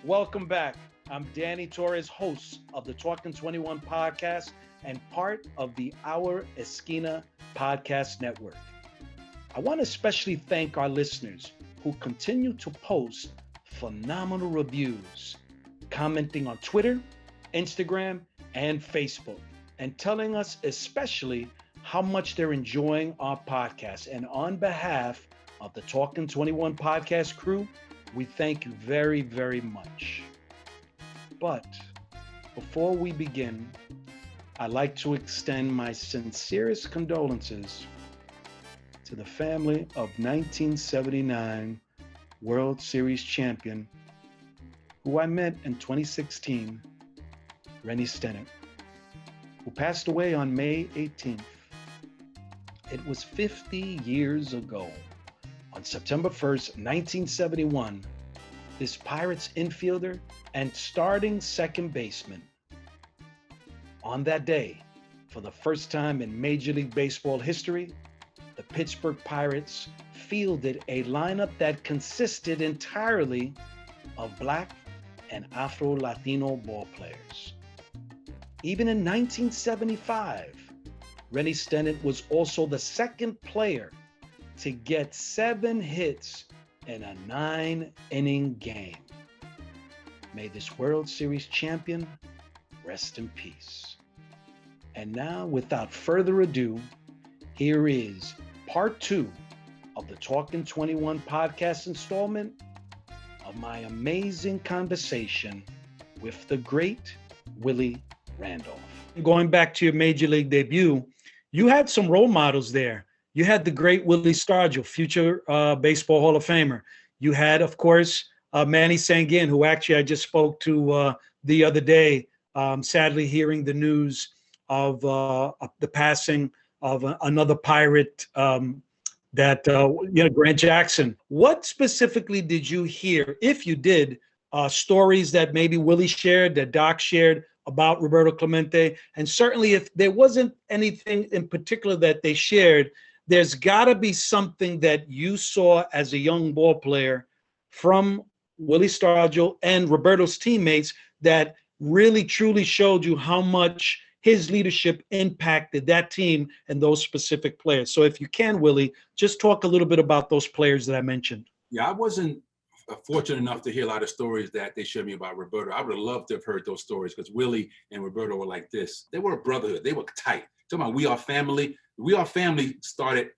Welcome back. I'm Danny Torres, host of the Talkin 21 podcast and part of the Our Esquina podcast network. I want to especially thank our listeners who continue to post phenomenal reviews, commenting on Twitter, Instagram, and Facebook, and telling us especially how much they're enjoying our podcast. And on behalf of the Talkin 21 podcast crew, we thank you very, very much. But before we begin, I'd like to extend my sincerest condolences to the family of 1979 World Series champion, who I met in 2016, Rennie Stennett, who passed away on May 18th. It was 50 years ago. On September 1st, 1971, this Pirates infielder and starting second baseman, on that day, for the first time in Major League Baseball history, the Pittsburgh Pirates fielded a lineup that consisted entirely of Black and Afro-Latino ball players. Even in 1975, Rennie Stennett was also the second player to get 7 hits in a 9-inning game. May this World Series champion rest in peace. And now, without further ado, here is part 2 of the Talkin 21 podcast installment of my amazing conversation with the great Willie Randolph. Going back to your Major League debut, you had some role models there. You had the great Willie Stargell, future Baseball Hall of Famer. You had, of course, Manny Sanguin, who actually I just spoke to the other day, sadly hearing the news of the passing of another Pirate, Grant Jackson. What specifically did you hear, if you did, stories that maybe Willie shared, that Doc shared about Roberto Clemente? And certainly if there wasn't anything in particular that they shared, there's got to be something that you saw as a young ball player from Willie Stargell and Roberto's teammates that really truly showed you how much his leadership impacted that team and those specific players. So if you can, Willie, just talk a little bit about those players that I mentioned. Yeah, I wasn't fortunate enough to hear a lot of stories that they shared me about Roberto. I would have loved to have heard those stories because Willie and Roberto were like this. They were a brotherhood. They were tight. Talking about We Are Family. We Are Family started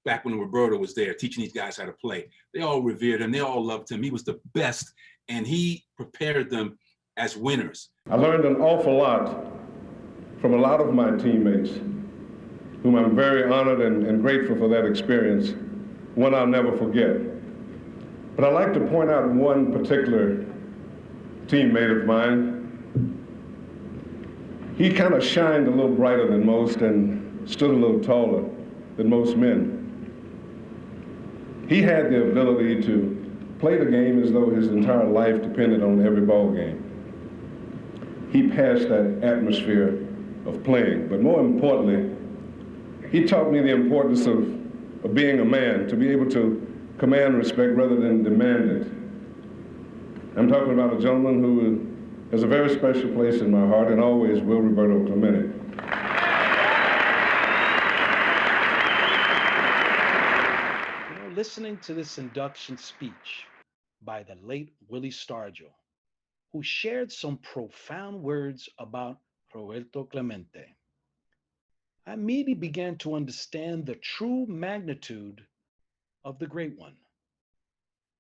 back when Roberto was there teaching these guys how to play. They all revered him. They all loved him. He was the best, and he prepared them as winners. I learned an awful lot from a lot of my teammates, whom I'm very honored and grateful for that experience, one I'll never forget. But I'd like to point out one particular teammate of mine. He kind of shined a little brighter than most and stood a little taller than most men. He had the ability to play the game as though his entire life depended on every ball game. He passed that atmosphere of playing, but more importantly, he taught me the importance of being a man, to be able to command respect rather than demand it. I'm talking about a gentleman who has a very special place in my heart and always will, Roberto Clemente. Listening to this induction speech by the late Willie Stargell, who shared some profound words about Roberto Clemente, I immediately began to understand the true magnitude of the great one.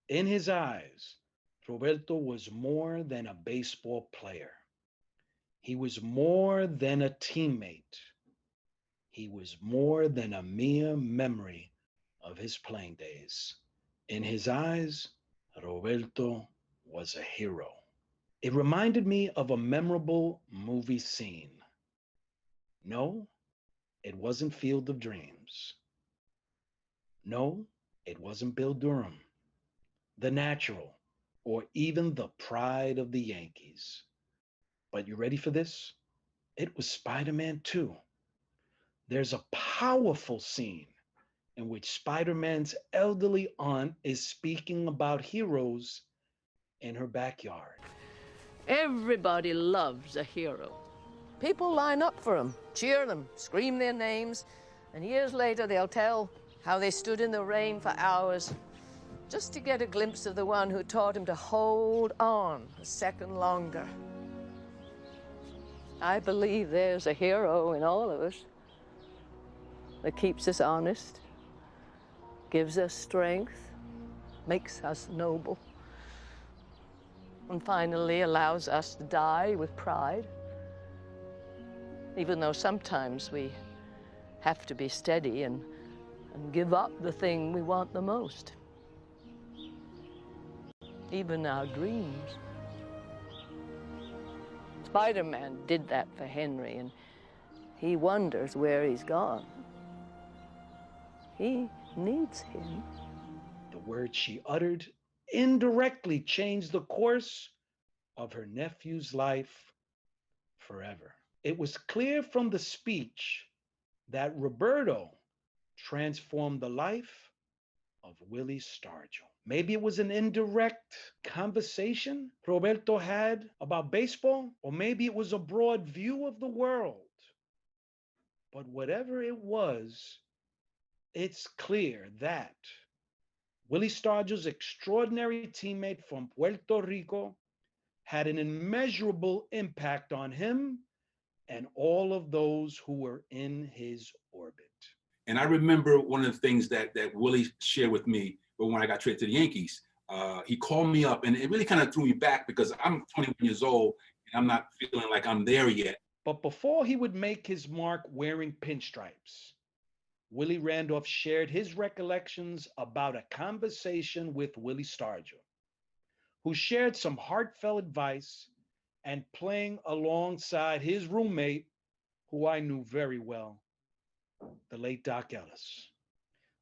In his eyes, Roberto was more than a baseball player. He was more than a teammate. He was more than a mere memory of his playing days. In his eyes, Roberto was a hero. It reminded me of a memorable movie scene. No, it wasn't Field of Dreams. No, it wasn't Bill Durham, The Natural, or even The Pride of the Yankees. But you ready for this? It was Spider-Man 2. There's a powerful scene in which Spider-Man's elderly aunt is speaking about heroes in her backyard. Everybody loves a hero. People line up for them, cheer them, scream their names, and years later they'll tell how they stood in the rain for hours just to get a glimpse of the one who taught him to hold on a second longer. I believe there's a hero in all of us that keeps us honest, gives us strength, makes us noble, and finally allows us to die with pride, even though sometimes we have to be steady and give up the thing we want the most, even our dreams. Spider-Man did that for Henry, and he wonders where he's gone. He needs him. The words she uttered indirectly changed the course of her nephew's life forever. It was clear from the speech that Roberto transformed the life of Willie Stargell. Maybe it was an indirect conversation Roberto had about baseball, or maybe it was a broad view of the world. But whatever it was, it's clear that Willie Stargell's extraordinary teammate from Puerto Rico had an immeasurable impact on him and all of those who were in his orbit. And I remember one of the things that Willie shared with me when I got traded to the Yankees. He called me up, and it really kind of threw me back because I'm 21 years old and I'm not feeling like I'm there yet. But before he would make his mark wearing pinstripes, Willie Randolph shared his recollections about a conversation with Willie Stargell, who shared some heartfelt advice and playing alongside his roommate, who I knew very well, the late Doc Ellis.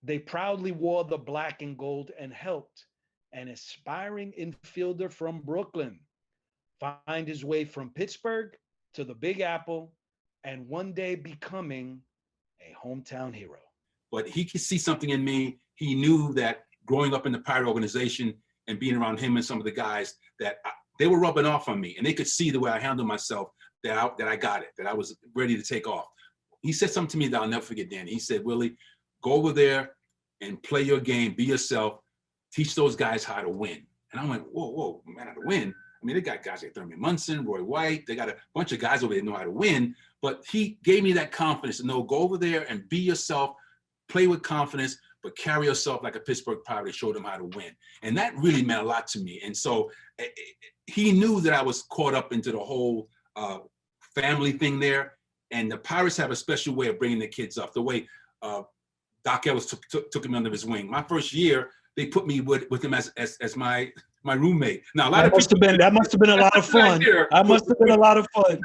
They proudly wore the black and gold and helped an aspiring infielder from Brooklyn find his way from Pittsburgh to the Big Apple and one day becoming a hometown hero. But he could see something in me. He knew that growing up in the Pirate organization and being around him and some of the guys, that they were rubbing off on me, and they could see the way I handled myself, that I got it, that I was ready to take off. He said something to me that I'll never forget, Danny. He said, Willie, go over there and play your game, be yourself, teach those guys how to win. And I went, whoa, man, how to win? I mean, they got guys like Thurman Munson, Roy White, they got a bunch of guys over there that know how to win, but he gave me that confidence to know, go over there and be yourself, play with confidence, but carry yourself like a Pittsburgh Pirate, show them how to win. And that really meant a lot to me. And so he knew that I was caught up into the whole family thing there. And the Pirates have a special way of bringing the kids up, the way Doc Ellis took him under his wing. My first year, they put me with him as my roommate. Now, that must have been a lot of fun. That must have been a lot of fun.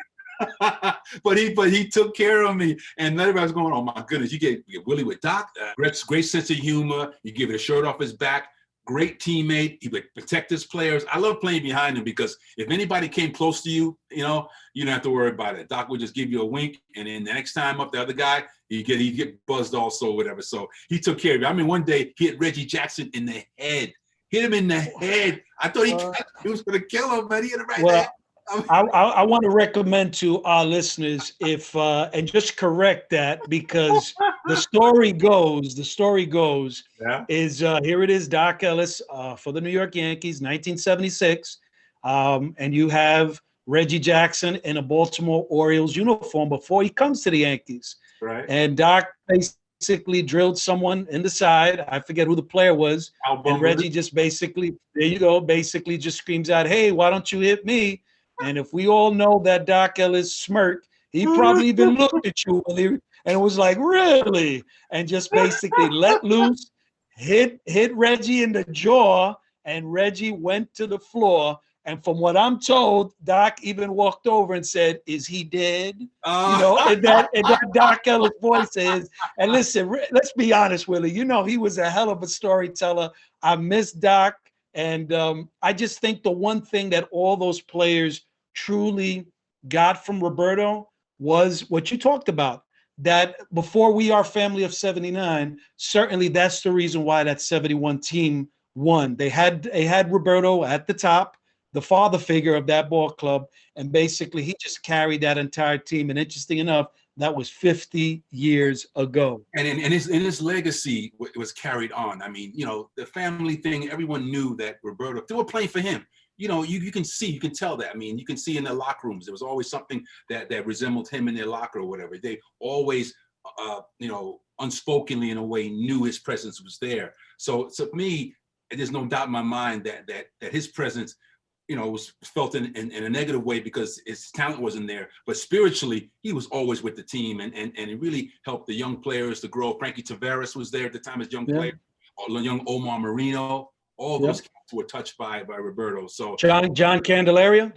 but he took care of me, and everybody was going, oh my goodness, you get Willie with Doc, great sense of humor, you give it a shirt off his back, great teammate, he would protect his players. I love playing behind him because if anybody came close to you, you don't have to worry about it. Doc would just give you a wink, and then the next time up, the other guy, he'd get buzzed also, whatever. So he took care of you. I mean, one day he hit Reggie Jackson in the head, hit him in the head. I thought he was going to kill him, but he hit him right there. I want to recommend to our listeners and just correct that, because the story goes is here it is, Doc Ellis for the New York Yankees, 1976, and you have Reggie Jackson in a Baltimore Orioles uniform before he comes to the Yankees. Right. And Doc basically drilled someone in the side. I forget who the player was. And Reggie just basically just screams out, "Hey, why don't you hit me?" And if we all know that Doc Ellis smirked, he probably even looked at you and was like, "Really?" And just basically let loose, hit Reggie in the jaw, and Reggie went to the floor. And from what I'm told, Doc even walked over and said, "Is he dead?" And that Doc Ellis voice is. And listen, let's be honest, Willie. He was a hell of a storyteller. I miss Doc. And I just think the one thing that all those players truly got from Roberto was what you talked about, that before we are family of 79, certainly that's the reason why that 71 team won. They had Roberto at the top. the father figure of that ball club. And basically, he just carried that entire team. And interesting enough, that was 50 years ago. And his legacy was carried on. I mean, the family thing, everyone knew that Roberto, they were playing for him. You can tell that. I mean, you can see in the locker rooms, there was always something that resembled him in their locker or whatever. They always, unspokenly in a way, knew his presence was there. So to me, there's no doubt in my mind that his presence, was felt in a negative way because his talent wasn't there. But spiritually, he was always with the team, and it really helped the young players to grow. Frankie Tavares was there at the time as young player, young Omar Marino. All those cats were touched by Roberto. So John Candelaria,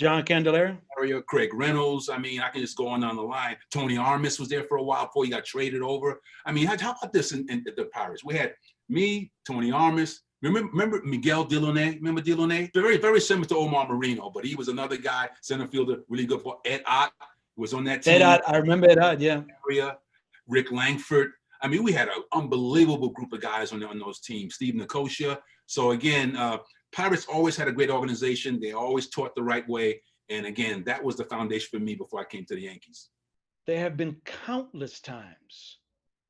Craig Reynolds. I mean, I can just go on down the line. Tony Armas was there for a while before he got traded over. I mean, how about this in the Pirates? We had me, Tony Armas. Remember Miguel Delaunay? Remember Delaunay? Very, very similar to Omar Marino, but he was another guy, center fielder, really good for Ed Ott, was on that team. Ed Ott, I remember Ed Ott, yeah. Rick Langford. I mean, we had an unbelievable group of guys on those teams. Steve Nicosia. So again, Pirates always had a great organization. They always taught the right way. And again, that was the foundation for me before I came to the Yankees. There have been countless times,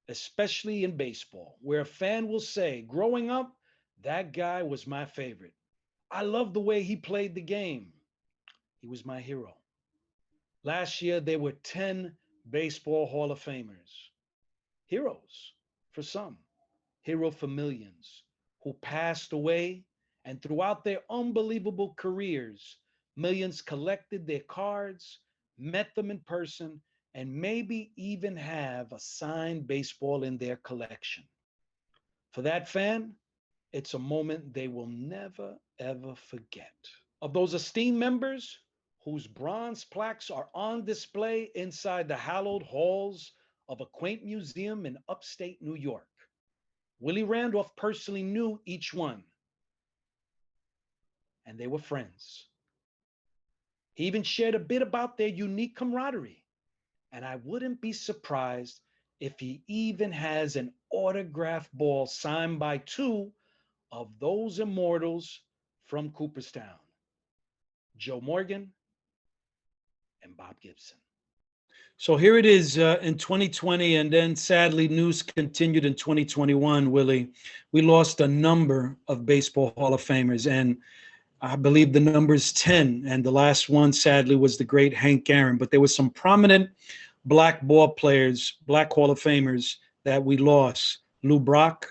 especially in baseball, where a fan will say, growing up, that guy was my favorite. I love the way he played the game. He was my hero. Last year, there were 10 Baseball Hall of Famers. Heroes for some, hero for millions, who passed away, and throughout their unbelievable careers, millions collected their cards, met them in person, and maybe even have a signed baseball in their collection. For that fan, it's a moment they will never, ever forget. Of those esteemed members whose bronze plaques are on display inside the hallowed halls of a quaint museum in upstate New York, Willie Randolph personally knew each one, and they were friends. He even shared a bit about their unique camaraderie, and I wouldn't be surprised if he even has an autographed ball signed by two of those immortals from Cooperstown, Joe Morgan and Bob Gibson. So here it is in 2020, and then sadly news continued in 2021, Willie. We lost a number of Baseball Hall of Famers, and I believe the number is 10, and the last one sadly was the great Hank Aaron. But there were some prominent black ball players, black Hall of Famers that we lost. Lou Brock,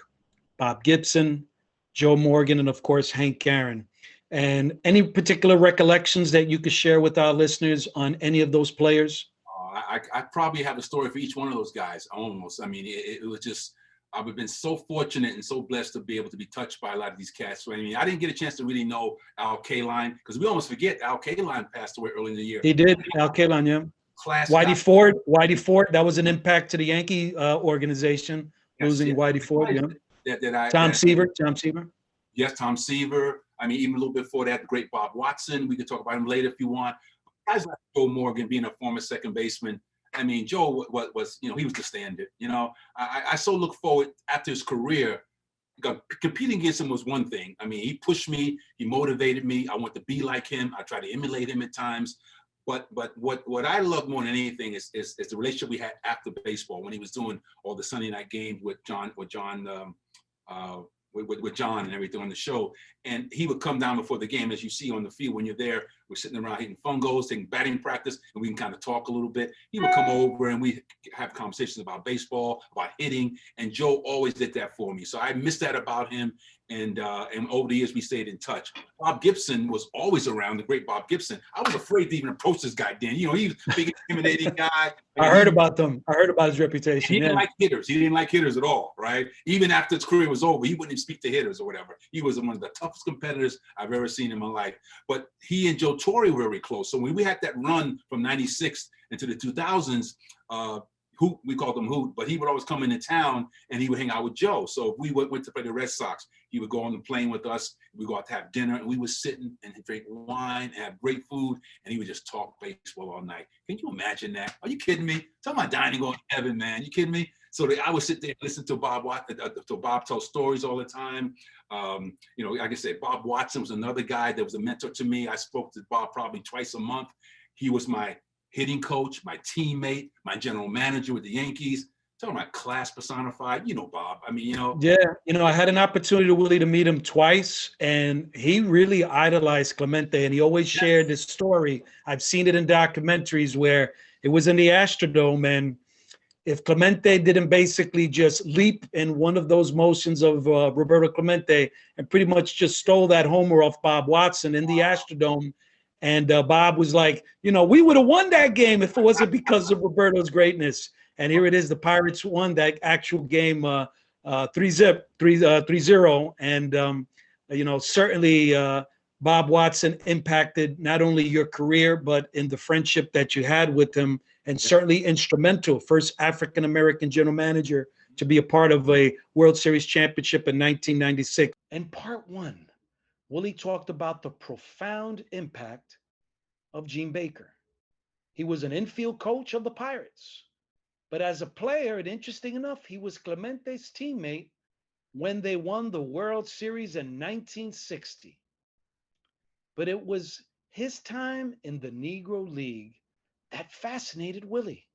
Bob Gibson, Joe Morgan, and of course, Hank Aaron. And any particular recollections that you could share with our listeners on any of those players? I probably have a story for each one of those guys, almost. I mean, it was just, I've been so fortunate and so blessed to be able to be touched by a lot of these cats. So, I mean, I didn't get a chance to really know Al Kaline, because we almost forget Al Kaline passed away early in the year. He did, Al Kaline, yeah. Whitey Ford, that was an impact to the Yankee organization, losing Whitey Ford, yeah. Tom Seaver. Yes, Tom Seaver. I mean, even a little bit before that, the great Bob Watson. We could talk about him later if you want. Guys like Joe Morgan, being a former second baseman. I mean, Joe was he was the standard. I so look forward after his career. Competing against him was one thing. I mean, he pushed me, he motivated me. I want to be like him. I try to emulate him at times. But what I love more than anything is the relationship we had after baseball, when he was doing all the Sunday night games with John and everything on the show. And he would come down before the game, as you see on the field when you're there. We're sitting around hitting fungos, taking batting practice, and we can kind of talk a little bit. He would come over and we have conversations about baseball, about hitting, and Joe always did that for me. So I miss that about him. And over the years, we stayed in touch. Bob Gibson was always around, the great Bob Gibson. I was afraid to even approach this guy then. He was a big, intimidating guy. I heard about them. I heard about his reputation. He didn't like hitters. He didn't like hitters at all, right? Even after his career was over, he wouldn't even speak to hitters or whatever. He was one of the toughest competitors I've ever seen in my life. But he and Joe Torre were very close. So when we had that run from 96 into the 2000s, Hoot, we called him Hoot, but he would always come into town and he would hang out with Joe. So if we went to play the Red Sox, he would go on the plane with us. We'd go out to have dinner, and we would sit and drink wine, and have great food, and he would just talk baseball all night. Can you imagine that? Are you kidding me? Talk about dining on heaven, man. You kidding me? So I would sit there and listen to Bob tell stories all the time. You know, like I said, Bob Watson was another guy that was a mentor to me. I spoke to Bob probably twice a month. He was my hitting coach, my teammate, my general manager with the Yankees. Talking about class personified, you know, Bob. I mean, you know. Yeah, you know, I had an opportunity, Willie, to meet him twice, and he really idolized Clemente, and he always shared this story. I've seen it in documentaries where it was in the Astrodome, and if Clemente didn't basically just leap in one of those motions of Roberto Clemente and pretty much just stole that homer off Bob Watson in the Astrodome, and Bob was like, you know, we would have won that game if it wasn't because of Roberto's greatness. And here it is, the Pirates won that actual game 3-0. And, you know, certainly Bob Watson impacted not only your career, but in the friendship that you had with him, and certainly instrumental, first African-American general manager to be a part of a World Series championship in 1996. In part one, Willie talked about the profound impact of Gene Baker. He was an infield coach of the Pirates. But as a player, and interesting enough, he was Clemente's teammate when they won the World Series in 1960. But it was his time in the Negro League that fascinated Willie,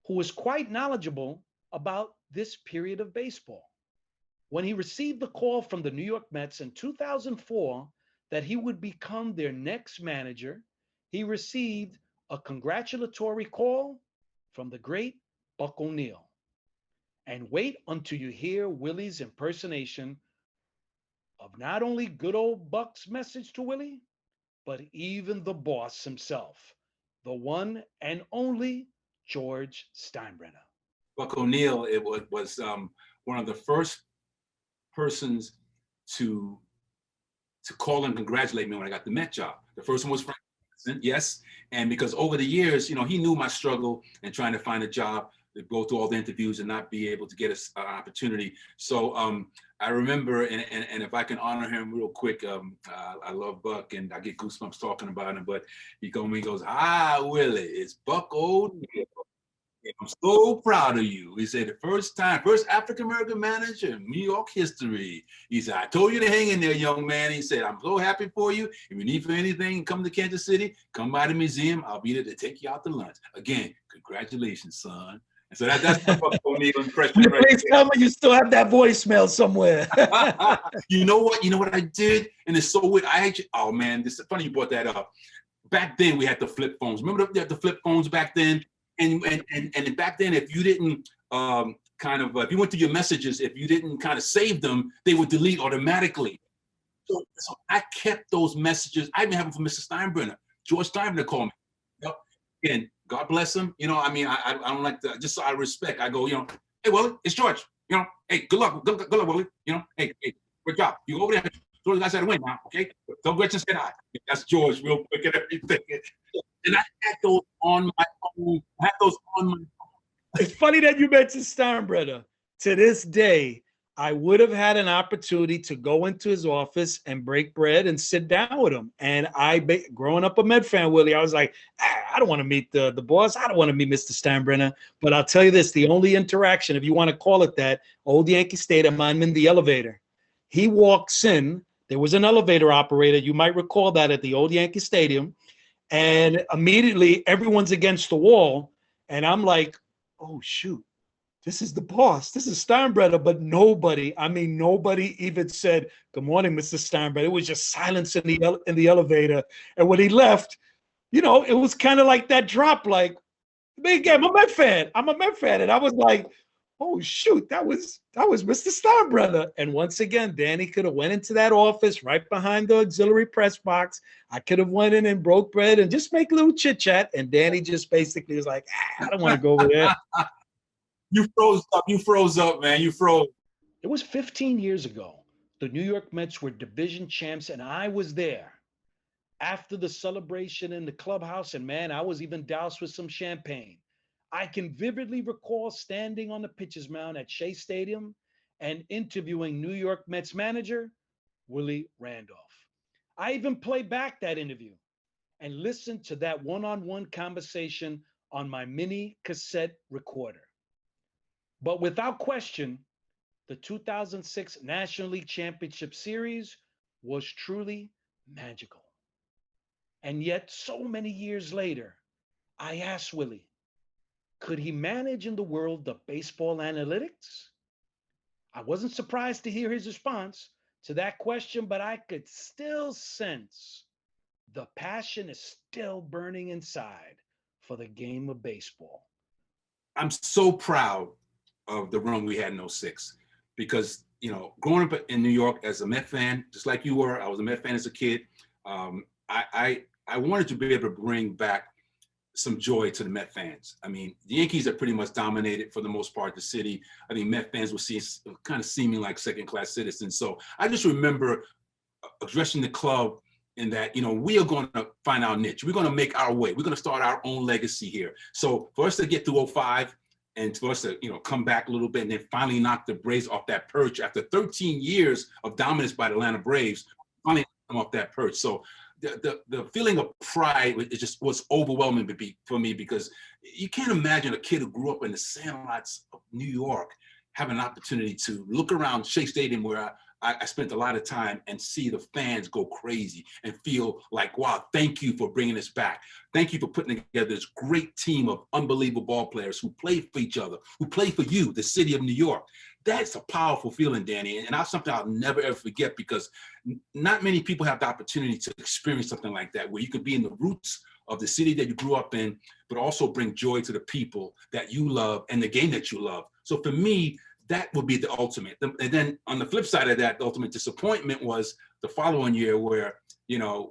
who was quite knowledgeable about this period of baseball. When he received the call from the New York Mets in 2004 that he would become their next manager, he received a congratulatory call from the great Buck O'Neil. And wait until you hear Willie's impersonation of not only good old Buck's message to Willie, but even the boss himself, the one and only George Steinbrenner. Buck O'Neil, it was one of the first persons to call and congratulate me when I got the Met job. The first one was Frank, yes. And because over the years, you know, he knew my struggle and trying to find a job, to go through all the interviews and not be able to get an opportunity. So I remember, and if I can honor him real quick, I love Buck and I get goosebumps talking about him, but he goes, "Hi, Willie, it's Buck O'Neil. I'm so proud of you." He said, first African-American manager in New York history. He said, "I told you to hang in there, young man." He said, "I'm so happy for you. If you need for anything, come to Kansas City, come by the museum. I'll be there to take you out to lunch. Again, congratulations, son." And so that's the Buck O'Neil impression. Please tell me you still have that voicemail somewhere. You know what I did? And it's so weird. Oh man, this is funny you brought that up. Back then we had the flip phones. Remember the flip phones back then? And back then, if you didn't if you went to your messages, if you didn't kind of save them, they would delete automatically. So I kept those messages. I even have them from Mr. Steinbrenner. George Steinbrenner called me. Yep. And God bless him. You know, I mean, I don't like to, just out of respect, I go, you know, "Hey, Willie, it's George. You know, hey, good luck, Willie. You know, hey, good job. You go over there. Those guys had to win now, okay? Don't Gretchen say hi." That's George, real quick and everything. And I had those on my phone. It's funny that you mentioned Steinbrenner. To this day, I would have had an opportunity to go into his office and break bread and sit down with him. And growing up a Met fan, Willie, I was like, I don't want to meet the boss. I don't want to meet Mr. Steinbrenner. But I'll tell you this, the only interaction, if you want to call it that, old Yankee Stadium, I'm in the elevator. He walks in. There was an elevator operator. You might recall that at the old Yankee Stadium. And immediately everyone's against the wall. And I'm like, oh, shoot. This is the boss. This is Steinbrenner, but nobody even said, "Good morning, Mr. Steinbrenner." It was just silence in the elevator. And when he left, you know, it was kind of like that drop, like, "Big game, I'm a Met fan. And I was like, oh shoot, that was Mr. Steinbrenner. And once again, Danny could have went into that office right behind the auxiliary press box. I could have went in and broke bread and just make a little chit chat. And Danny just basically was like, I don't want to go over there. You froze up, man. You froze. It was 15 years ago. The New York Mets were division champs, and I was there after the celebration in the clubhouse. And man, I was even doused with some champagne. I can vividly recall standing on the pitcher's mound at Shea Stadium and interviewing New York Mets manager Willie Randolph. I even played back that interview and listened to that one-on-one conversation on my mini cassette recorder. But without question, the 2006 National League Championship Series was truly magical. And yet, so many years later, I asked Willie, could he manage in the world of baseball analytics? I wasn't surprised to hear his response to that question, but I could still sense the passion is still burning inside for the game of baseball. I'm so proud of the run we had in '06 because, growing up in New York as a Met fan, just like you were, I was a Met fan as a kid. I wanted to be able to bring back some joy to the Met fans. I mean, the Yankees have pretty much dominated for the most part the city. I think Met fans were kind of seeming like second-class citizens. So I just remember addressing the club in that, we are going to find our niche. We're going to make our way. We're going to start our own legacy here. So for us to get through '05 and for us to, come back a little bit and then finally knock the Braves off that perch after 13 years of dominance by the Atlanta Braves, finally come off that perch. So the feeling of pride, it just was overwhelming for me because you can't imagine a kid who grew up in the sandlots of New York having an opportunity to look around Shea Stadium where I spent a lot of time and see the fans go crazy and feel like, wow, thank you for bringing us back. Thank you for putting together this great team of unbelievable ball players who play for each other, who play for you, the city of New York. That's a powerful feeling, Danny, and that's something I'll never, ever forget because not many people have the opportunity to experience something like that, where you can be in the roots of the city that you grew up in, but also bring joy to the people that you love and the game that you love. So for me, that would be the ultimate. And then on the flip side of that, the ultimate disappointment was the following year where,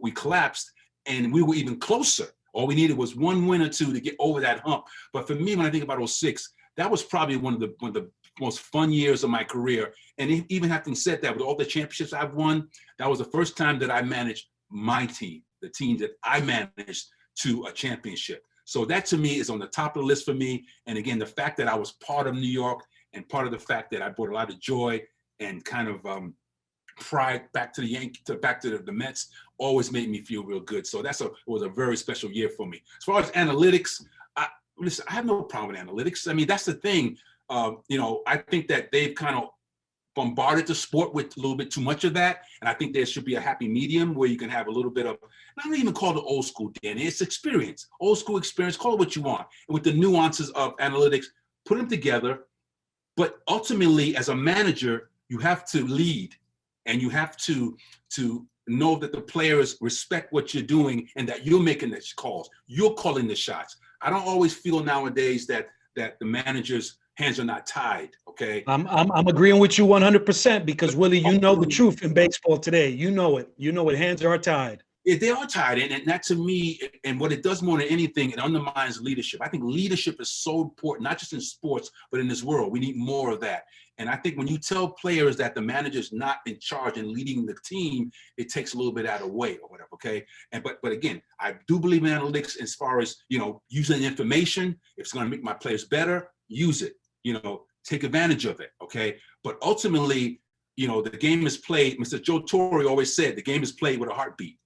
we collapsed and we were even closer. All we needed was one win or two to get over that hump. But for me, when I think about '06, that was probably one of the most fun years of my career. And even having said that, with all the championships I've won, that was the first time that I managed my team, the team that I managed to a championship. So that to me is on the top of the list for me. And again, the fact that I was part of New York and part of the fact that I brought a lot of joy and kind of pride back to the Yankees, back to the Mets, always made me feel real good. So it was a very special year for me. As far as analytics, I have no problem with analytics. I mean, that's the thing. I think that they've kind of bombarded the sport with a little bit too much of that. And I think there should be a happy medium where you can have a little bit of, I don't even call it old school, Danny. It's experience, old school experience, call it what you want. And with the nuances of analytics, put them together. But ultimately, as a manager, you have to lead and you have to know that the players respect what you're doing and that you're making the calls. You're calling the shots. I don't always feel nowadays that the managers' hands are not tied, okay? I'm agreeing with you 100% because, Willie, you know the truth in baseball today. You know it. Hands are tied. They are tied, and that to me, and what it does more than anything, it undermines leadership. I think leadership is so important, not just in sports, but in this world. We need more of that. And I think when you tell players that the manager's not in charge and leading the team, it takes a little bit out of weight or whatever, okay? But again, I do believe in analytics as far as, using information. If it's going to make my players better, use it, take advantage of it, okay? But ultimately, the game is played. Mr. Joe Torre always said the game is played with a heartbeat.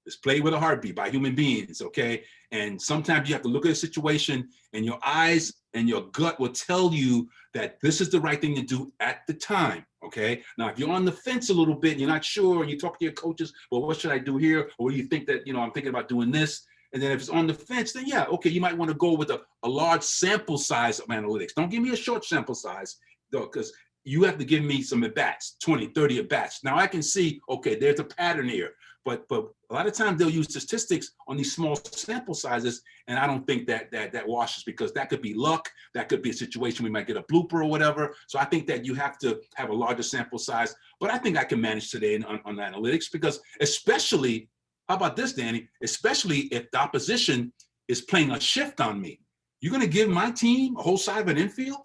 It's played with a heartbeat by human beings, okay? And sometimes you have to look at a situation and your eyes and your gut will tell you that this is the right thing to do at the time, okay? Now, if you're on the fence a little bit and you're not sure and you talk to your coaches, well, what should I do here? Or you think that, I'm thinking about doing this. And then if it's on the fence, then yeah, okay, you might want to go with a large sample size of analytics. Don't give me a short sample size, though, because you have to give me some at-bats, 20, 30 at-bats. Now I can see, okay, there's a pattern here. But a lot of times they'll use statistics on these small sample sizes, and I don't think that washes because that could be luck. That could be a situation we might get a blooper or whatever. So I think that you have to have a larger sample size. But I think I can manage today on analytics because especially, how about this, Danny? Especially if the opposition is playing a shift on me. You're going to give my team a whole side of an infield?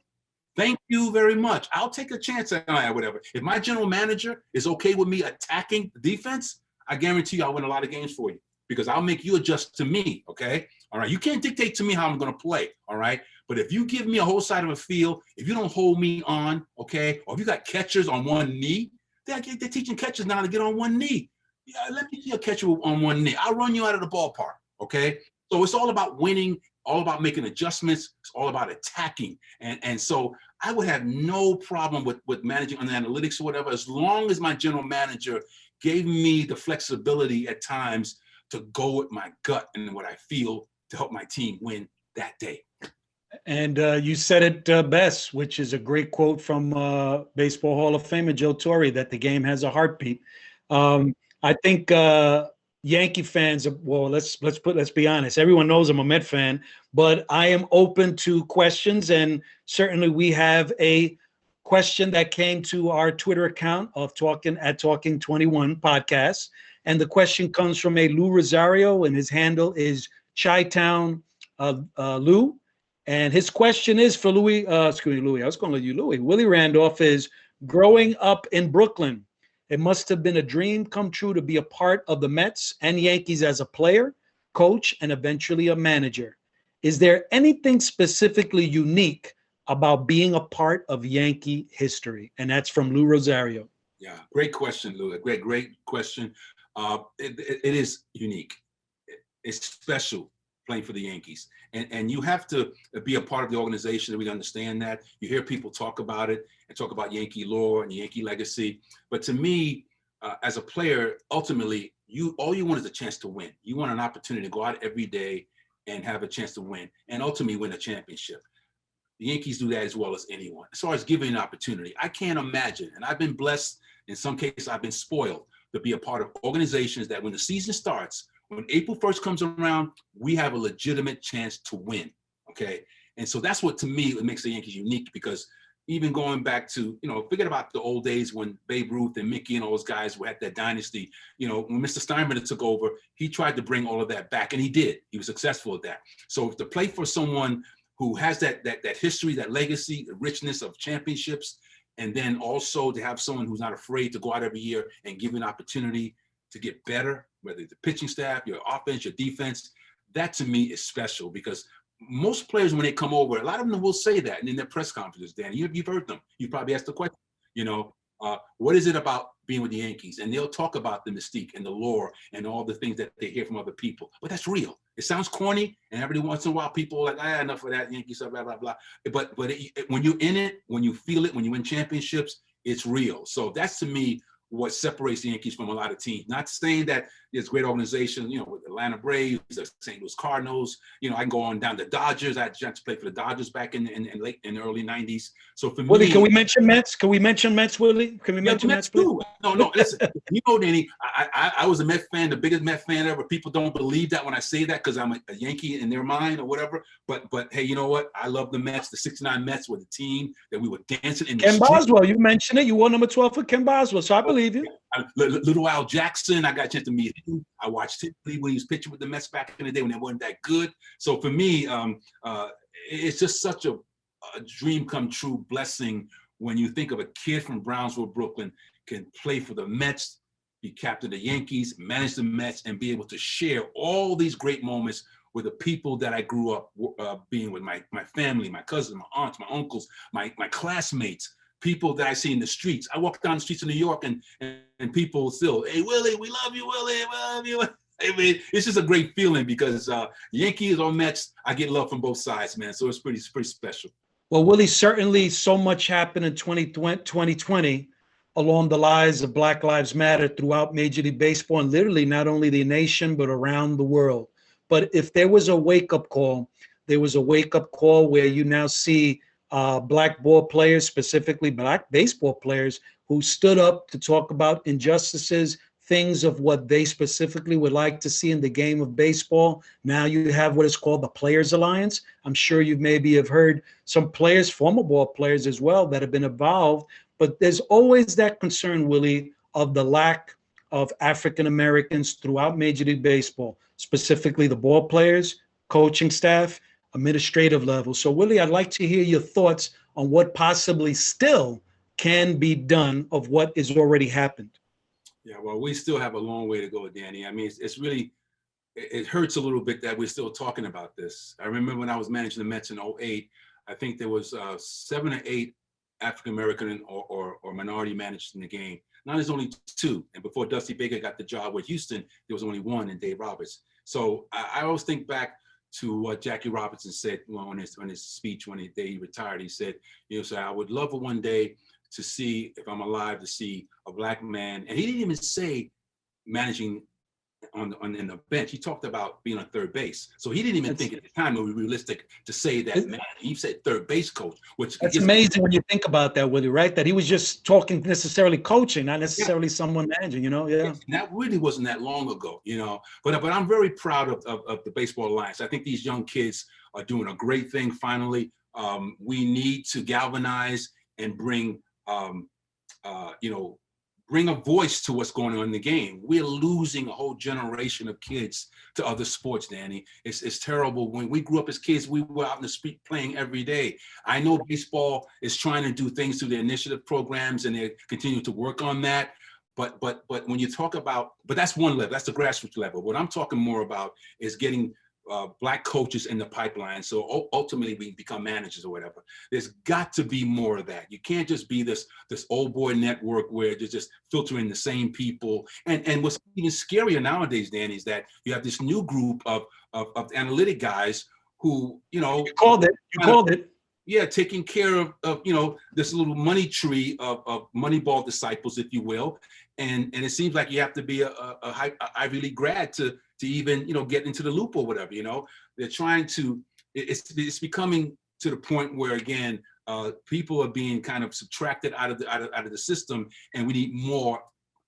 Thank you very much. I'll take a chance at whatever. If my general manager is okay with me attacking the defense, I guarantee you I'll win a lot of games for you because I'll make you adjust to me, okay? All right, you can't dictate to me how I'm going to play, all right? But if you give me a whole side of a field, if you don't hold me on, okay, or if you got catchers on one knee, they're teaching catchers now to get on one knee. Yeah, let me see a catcher on one knee. I'll run you out of the ballpark, okay? So it's all about winning, all about making adjustments. It's all about attacking. And so I would have no problem with managing on the analytics or whatever, as long as my general manager gave me the flexibility at times to go with my gut and what I feel to help my team win that day. And you said it best, which is a great quote from Baseball Hall of Famer Joe Torre, that the game has a heartbeat. I think Yankee fans, well, let's be honest. Everyone knows I'm a Met fan, but I am open to questions, and certainly we have a question that came to our Twitter account of Talkin at Talkin21 podcast, and the question comes from a Lou Rosario, and his handle is Chi-Town Lou. And his question is for Louis, Louis, I was calling you Louis. Willie Randolph is growing up in Brooklyn. It must have been a dream come true to be a part of the Mets and Yankees as a player, coach, and eventually a manager. Is there anything specifically unique about being a part of Yankee history? And that's from Lou Rosario. Yeah, great question, Lou. Great question. It is unique. It's special playing for the Yankees. And you have to be a part of the organization to really understand that. You hear people talk about it and talk about Yankee lore and Yankee legacy. But to me, as a player, ultimately, all you want is a chance to win. You want an opportunity to go out every day and have a chance to win and ultimately win a championship. The Yankees do that as well as anyone. As far as giving an opportunity, I can't imagine, and I've been blessed, in some cases I've been spoiled to be a part of organizations that when the season starts, when April 1st comes around, we have a legitimate chance to win, okay? And so that's what, to me, it makes the Yankees unique, because even going back to, forget about the old days when Babe Ruth and Mickey and all those guys were at that dynasty. When Mr. Steinbrenner took over, he tried to bring all of that back, and he did. He was successful at that. So to play for someone who has that history, that legacy, the richness of championships, and then also to have someone who's not afraid to go out every year and give you an opportunity to get better, whether it's the pitching staff, your offense, your defense, that to me is special, because most players, when they come over, a lot of them will say that, and in their press conferences, Danny, you've heard them. You probably asked the question, what is it about being with the Yankees? And they'll talk about the mystique and the lore and all the things that they hear from other people. But that's real. It sounds corny, and every once in a while, people are like, enough of that Yankee stuff, blah, blah, blah. But when you're in it, when you feel it, when you win championships, it's real. So that's, to me, what separates the Yankees from a lot of teams. Not saying that there's great organizations, with Atlanta Braves, the St. Louis Cardinals. I can go on down to Dodgers. I had a chance to play for the Dodgers back in the early 90s. So for Willie, me, can we mention Mets? Willie? Can we mention Mets, please? Too. No, listen, Danny, I was a Met fan, the biggest Met fan ever. People don't believe that when I say that, because I'm a Yankee in their mind or whatever. But hey, you know what? I love the Mets. The '69 Mets were the team that we were dancing in the Ken street. Boswell, you mentioned it. You wore number 12 for Ken Boswell, so I believe you. Little Al Jackson, I got a chance to meet him. I watched him when he was pitching with the Mets back in the day when they weren't that good. So for me, it's just such a dream come true blessing when you think of a kid from Brownsville, Brooklyn, can play for the Mets, be captain of the Yankees, manage the Mets, and be able to share all these great moments with the people that I grew up being with, my family, my cousins, my aunts, my uncles, my classmates, people that I see in the streets. I walk down the streets of New York and people still, hey, Willie, we love you, Willie, we love you. I mean, it's just a great feeling, because Yankees or Mets, I get love from both sides, man. So it's pretty special. Well, Willie, certainly so much happened in 2020 along the lines of Black Lives Matter throughout Major League Baseball, and literally not only the nation, but around the world. But if there was a wake-up call, there was a wake-up call where you now see Black ball players, specifically Black baseball players, who stood up to talk about injustices, things of what they specifically would like to see in the game of baseball. Now you have what is called the Players Alliance. I'm sure you maybe have heard some players, former ball players as well, that have been involved. But there's always that concern, Willie, of the lack of African Americans throughout Major League Baseball, specifically the ball players, coaching staff, administrative level. So, Willie, I'd like to hear your thoughts on what possibly still can be done of what has already happened. Yeah, well, we still have a long way to go, Danny. I mean, it's really it hurts a little bit that we're still talking about this. I remember when I was managing the Mets in '08, I think there was 7 or 8 African-American or minority managers in the game. Now there's only 2. And before Dusty Baker got the job with Houston, there was only 1 in Dave Roberts. So I always think back to what Jackie Robinson said on his speech when he retired. He said, so I would love for one day to see, if I'm alive, to see a black man. And he didn't even say managing in the bench. He talked about being on third base. So he didn't even think at the time it was realistic to say that, man. He said third base coach, which that's amazing when you think about that, Willie, right? That he was just talking necessarily coaching, not necessarily someone managing, Yeah. And that really wasn't that long ago, But I'm very proud of the Baseball Alliance. I think these young kids are doing a great thing finally. We need to galvanize and bring bring a voice to what's going on in the game. We're losing a whole generation of kids to other sports, Danny. It's terrible. When we grew up as kids, we were out in the street playing every day. I know baseball is trying to do things through their initiative programs, and they continue to work on that. But when you talk about, but that's one level, that's the grassroots level. What I'm talking more about is getting Black coaches in the pipeline. So ultimately we become managers or whatever. There's got to be more of that. You can't just be this old boy network where you're just filtering the same people. And what's even scarier nowadays, Danny, is that you have this new group of analytic guys who, You called it. Yeah, taking care of this little money tree of Moneyball disciples, if you will. And it seems like you have to be a Ivy League grad to even get into the loop or whatever. They're trying to. It's becoming to the point where, again, people are being kind of subtracted out of the system, and we need more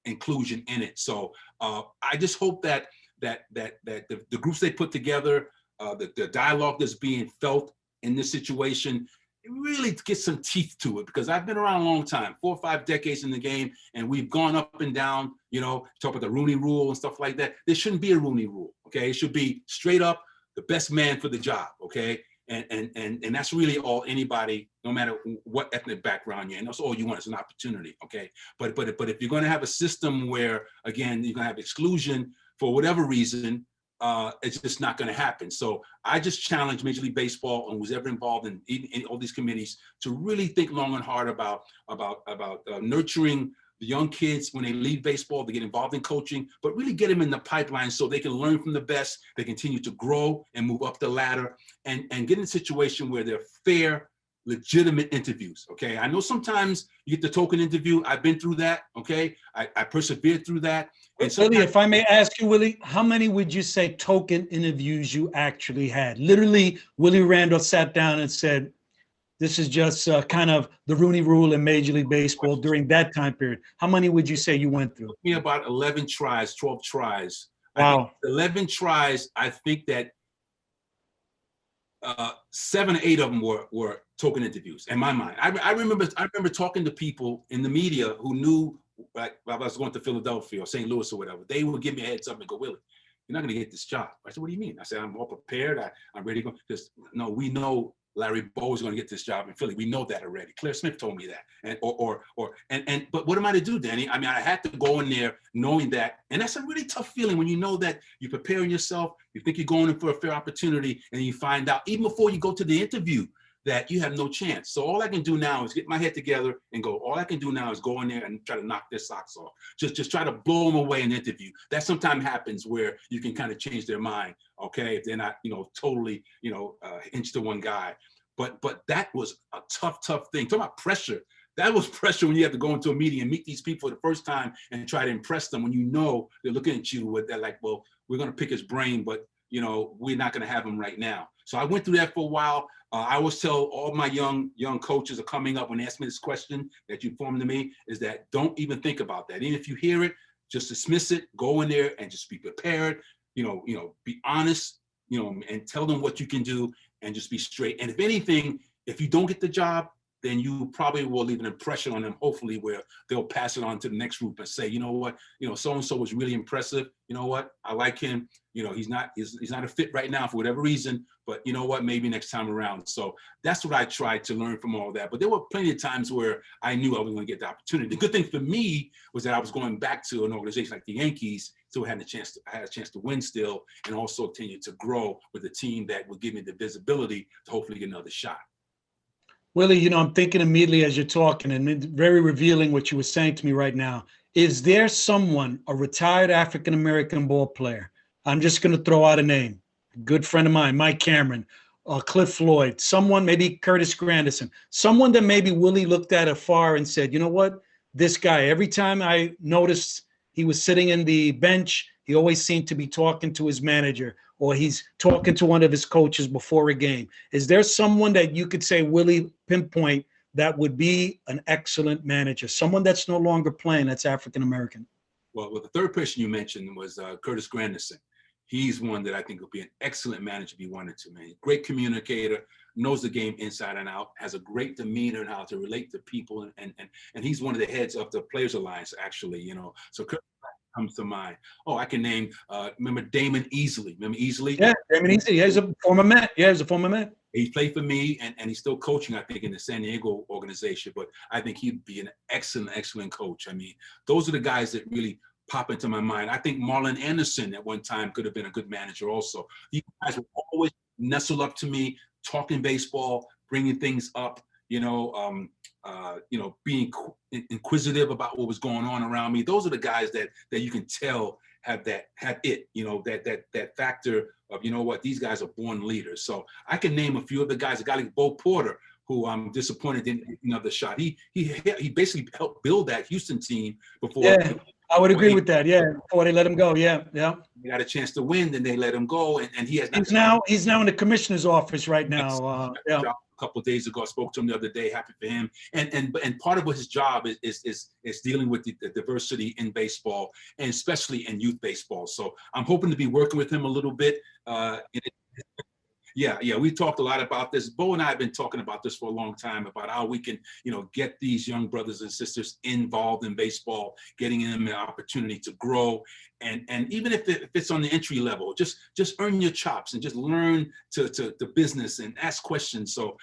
inclusion in it. So I just hope that the groups they put together, the dialogue that's being felt in this situation, really get some teeth to it, because I've been around a long time, 4 or 5 decades in the game, and we've gone up and down, talk about the Rooney Rule and stuff like that. There shouldn't be a Rooney Rule, okay? It should be straight up the best man for the job, okay? And that's really all anybody, no matter what ethnic background you're in, that's all you want is an opportunity, okay? But if you're gonna have a system where, again, you're gonna have exclusion for whatever reason, it's just not going to happen. So I just challenge Major League Baseball and who's ever involved in all these committees to really think long and hard about nurturing the young kids when they leave baseball, they get involved in coaching, but really get them in the pipeline so they can learn from the best, they continue to grow and move up the ladder, and get in a situation where they're fair, legitimate interviews, okay? I know sometimes you get the token interview. I've been through that, okay? I persevered through that. And Willie, if I may ask you, Willie, how many would you say token interviews you actually had? Literally, Willie Randolph sat down and said, this is just kind of the Rooney Rule in Major League Baseball during that time period. How many would you say you went through? It took me about 11 tries, 12 tries. Wow. 11 tries, I think that 7 or 8 of them were token interviews in my mind. I remember talking to people in the media who knew, like, I was going to Philadelphia or St. Louis or whatever. They would give me a heads up and go, Willie, you're not going to get this job. I said, what do you mean? I said, I'm all prepared. I'm ready to go. Just, no, we know Larry Bowe is going to get this job in Philly. We know that already. Claire Smith told me that. But what am I to do, Danny? I mean, I had to go in there knowing that, and that's a really tough feeling when you know that you're preparing yourself, you think you're going in for a fair opportunity, and you find out even before you go to the interview that you have no chance. So all I can do now is get my head together and go, all I can do now is go in there and try to knock their socks off. Just try to blow them away in the interview. That sometimes happens where you can kind of change their mind, okay, if they're not, totally, inch to one guy. But that was a tough thing. Talk about pressure. That was pressure when you have to go into a meeting and meet these people for the first time and try to impress them when you know they're looking at you with that, like, well, we're going to pick his brain, but we're not going to have him right now. So I went through that for a while. I always tell all my young coaches are coming up when they ask me this question that you formed to me, is that don't even think about that. Even if you hear it, just dismiss it, go in there and just be prepared, be honest, and tell them what you can do and just be straight. And if anything, if you don't get the job, then you probably will leave an impression on them, hopefully, where they'll pass it on to the next group and say, you know what, so-and-so was really impressive. You know what, I like him. He's not a fit right now for whatever reason, but you know what, maybe next time around. So that's what I tried to learn from all that. But there were plenty of times where I knew I was going to get the opportunity. The good thing for me was that I was going back to an organization like the Yankees, still had I had a chance to win still, and also continue to grow with a team that would give me the visibility to hopefully get another shot. Willie, I'm thinking immediately as you're talking, and it's very revealing what you were saying to me right now. Is there someone, a retired African-American ball player, I'm just going to throw out a name, a good friend of mine, Mike Cameron, Cliff Floyd, someone, maybe Curtis Granderson, someone that maybe Willie looked at afar and said, you know what, this guy, every time I noticed he was sitting in the bench, he always seemed to be talking to his manager, or he's talking to one of his coaches before a game. Is there someone that you could say, Willie, pinpoint, that would be an excellent manager, someone that's no longer playing, that's African-American? Well, the third person you mentioned was Curtis Granderson. He's one that I think will be an excellent manager if he wanted to, man. Great communicator, knows the game inside and out, has a great demeanor and how to relate to people. And he's one of the heads of the Players Alliance, actually, So Curtis comes to mind. Oh, I can name, remember Damon Easley? Remember Easley? Yeah, Damon Easley. Yeah, he's a former Met. Yeah, he's a former Met. He played for me, and he's still coaching, I think, in the San Diego organization. But I think he'd be an excellent coach. I mean, those are the guys that really pop into my mind. I think Marlon Anderson at one time could have been a good manager also. These guys would always nestle up to me, talking baseball, bringing things up, being inquisitive about what was going on around me. Those are the guys that you can tell have that factor of, these guys are born leaders. So I can name a few of the guys, a guy like Bo Porter, who I'm disappointed didn't get another shot. He basically helped build that Houston team before. Yeah, I would agree with that. Yeah, before they let him go. Yeah. He got a chance to win, then they let him go, and he has. He's now in the commissioner's office right now. A couple of days ago, I spoke to him the other day. Happy for him. And part of what his job is dealing with the diversity in baseball, and especially in youth baseball. So I'm hoping to be working with him a little bit. Yeah, we talked a lot about this. Bo and I have been talking about this for a long time, about how we can, get these young brothers and sisters involved in baseball, getting them an opportunity to grow. And even if it's on the entry level, just earn your chops and just learn to business and ask questions. So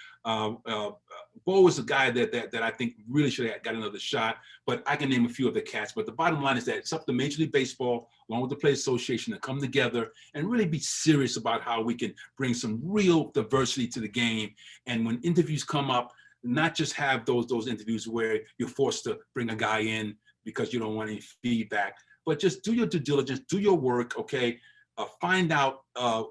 Bo is a guy that I think really should have got another shot, but I can name a few of the cats. But the bottom line is that it's up to Major League Baseball, along with the Players Association, to come together and really be serious about how we can bring some real diversity to the game. And when interviews come up, not just have those interviews where you're forced to bring a guy in because you don't want any feedback, but just do your due diligence, do your work, okay? Find out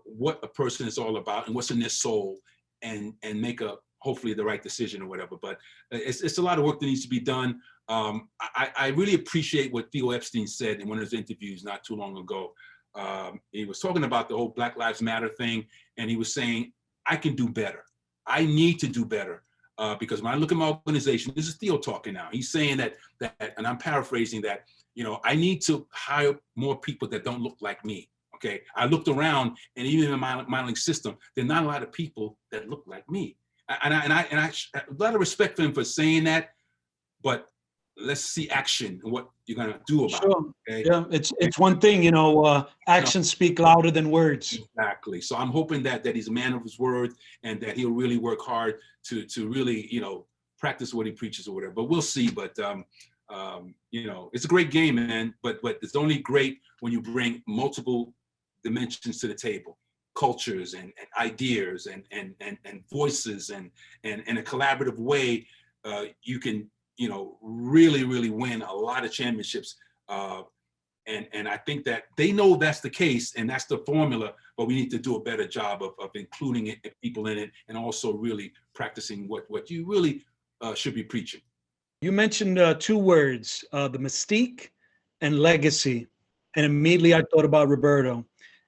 what a person is all about and what's in their soul, and make hopefully the right decision or whatever. But it's a lot of work that needs to be done. I really appreciate what Theo Epstein said in one of his interviews not too long ago. He was talking about the whole Black Lives Matter thing, and he was saying, I can do better. I need to do better. Because when I look at my organization, this is Theo talking now. He's saying that, and I'm paraphrasing that, I need to hire more people that don't look like me. Okay. I looked around, and even in my modeling system, there are not a lot of people that look like me. And I a lot of respect for him for saying that, but let's see action and what you're gonna do about it. Okay? Yeah, it's one thing, actions speak louder than words. Exactly. So I'm hoping that he's a man of his word, and that he'll really work hard to really, practice what he preaches or whatever. But we'll see. But it's a great game, man. But it's only great when you bring multiple dimensions to the table. Cultures and ideas and voices and in a collaborative way, you can really win a lot of championships. And I think that they know that's the case and that's the formula, but we need to do a better job of including people in it, and also really practicing what you really should be preaching. You mentioned two words, the mystique and legacy, and immediately I thought about Roberto.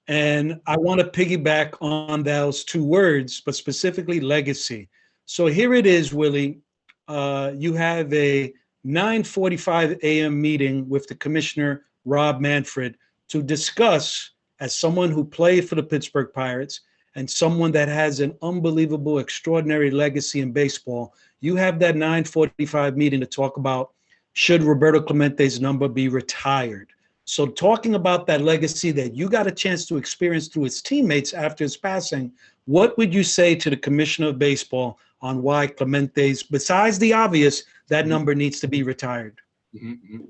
And I want to piggyback on those two words, but specifically legacy. So here it is, Willie. You have a 9:45 a.m. meeting with the commissioner, Rob Manfred, to discuss, as someone who played for the Pittsburgh Pirates and someone that has an unbelievable, extraordinary legacy in baseball, you have that 9:45 meeting to talk about, should Roberto Clemente's number be retired? So talking about that legacy that you got a chance to experience through his teammates after his passing, what would you say to the commissioner of baseball on why Clemente's, besides the obvious, that number needs to be retired? Mm-hmm.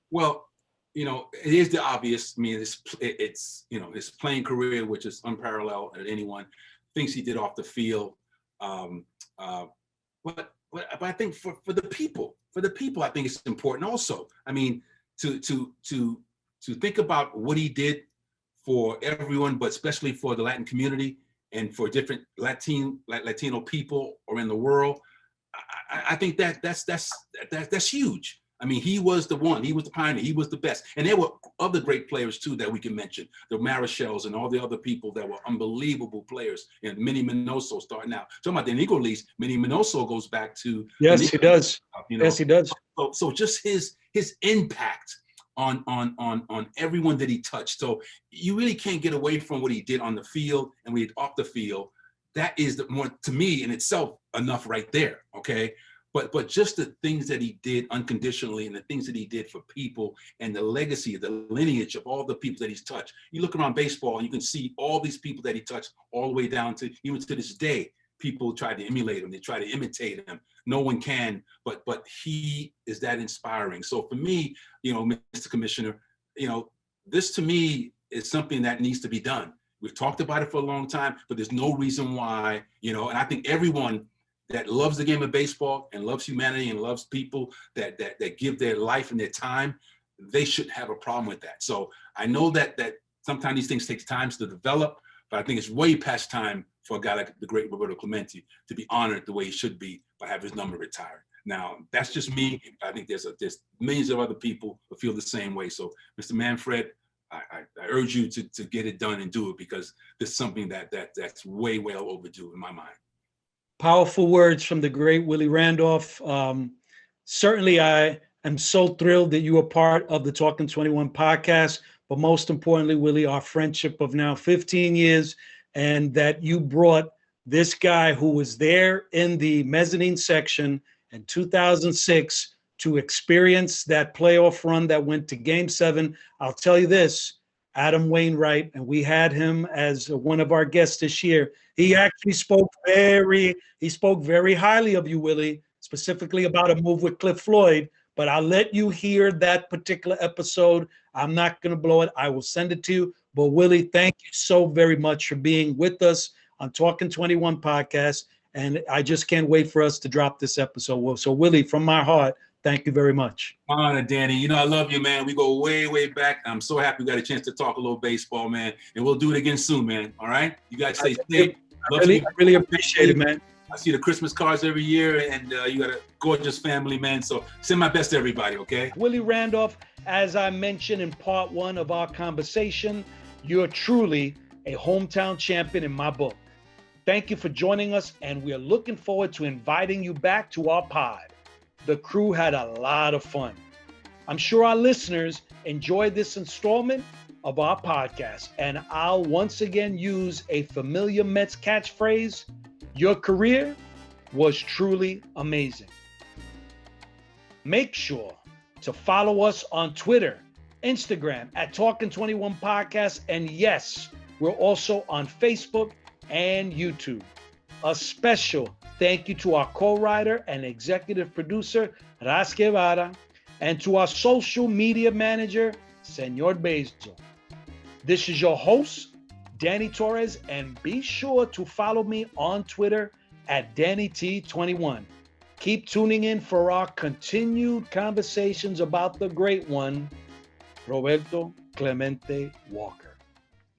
Well, it is the obvious. I mean, it's his playing career, which is unparalleled at anyone. Things he did off the field. But I think for the people, I think it's important also. I mean, to think about what he did for everyone, but especially for the Latin community and for different Latino people around the world. I think that's huge. I mean, he was the one. He was the pioneer. He was the best. And there were other great players, too, that we can mention. The Marichals and all the other people that were unbelievable players. And Minnie Minoso starting out. Talking about the Negro Leagues, Minnie Minoso goes back to... Yes, he does. Yes, he does. So just his impact on everyone that he touched. So you really can't get away from what he did on the field and what he did off the field. That is the more, to me, in itself, enough right there, okay? But just the things that he did unconditionally and the things that he did for people and the legacy, the lineage of all the people that he's touched. You look around baseball and you can see all these people that he touched all the way down to, even to this day, people try to emulate him. They try to imitate him. No one can, but he is that inspiring. So for me, Mr. Commissioner, this to me is something that needs to be done. We've talked about it for a long time, but there's no reason why, and I think everyone that loves the game of baseball and loves humanity and loves people that give their life and their time, they shouldn't have a problem with that. So I know that sometimes these things take time to develop, but I think it's way past time for a guy like the great Roberto Clemente to be honored the way he should be by having his number retired. Now, that's just me. I think there's millions of other people who feel the same way. So, Mr. Manfred, I urge you to get it done and do it, because this is something that's way well overdue in my mind. Powerful words from the great Willie Randolph. Certainly, I am so thrilled that you are part of the Talkin 21 podcast, but most importantly, Willie, our friendship of now 15 years, and that you brought this guy who was there in the mezzanine section in 2006 to experience that playoff run that went to Game 7. I'll tell you this, Adam Wainwright, and we had him as one of our guests this year. He actually spoke very highly of you, Willie, specifically about a move with Cliff Floyd. But I'll let you hear that particular episode. I'm not going to blow it. I will send it to you. But Willie, thank you so very much for being with us on Talkin 21 podcast. And I just can't wait for us to drop this episode. So Willie, from my heart, thank you very much. Honor, Danny. I love you, man. We go way, way back. I'm so happy we got a chance to talk a little baseball, man. And we'll do it again soon, man. All right? You guys stay safe. I really appreciate it, man. I see the Christmas cards every year, and you got a gorgeous family, man. So send my best to everybody, okay? Willie Randolph, as I mentioned in part 1 of our conversation, you're truly a hometown champion in my book. Thank you for joining us, and we're looking forward to inviting you back to our pod. The crew had a lot of fun. I'm sure our listeners enjoyed this installment of our podcast, and I'll once again use a familiar Mets catchphrase: your career was truly amazing. Make sure to follow us on Twitter, Instagram at Talkin 21 Podcast, and yes, we're also on Facebook and YouTube. A special thank you to our co-writer and executive producer, Ras Guevara, and to our social media manager, Senor Bezo. This is your host, Danny Torres, and be sure to follow me on Twitter at DannyT21. Keep tuning in for our continued conversations about the great one, Roberto Clemente Walker.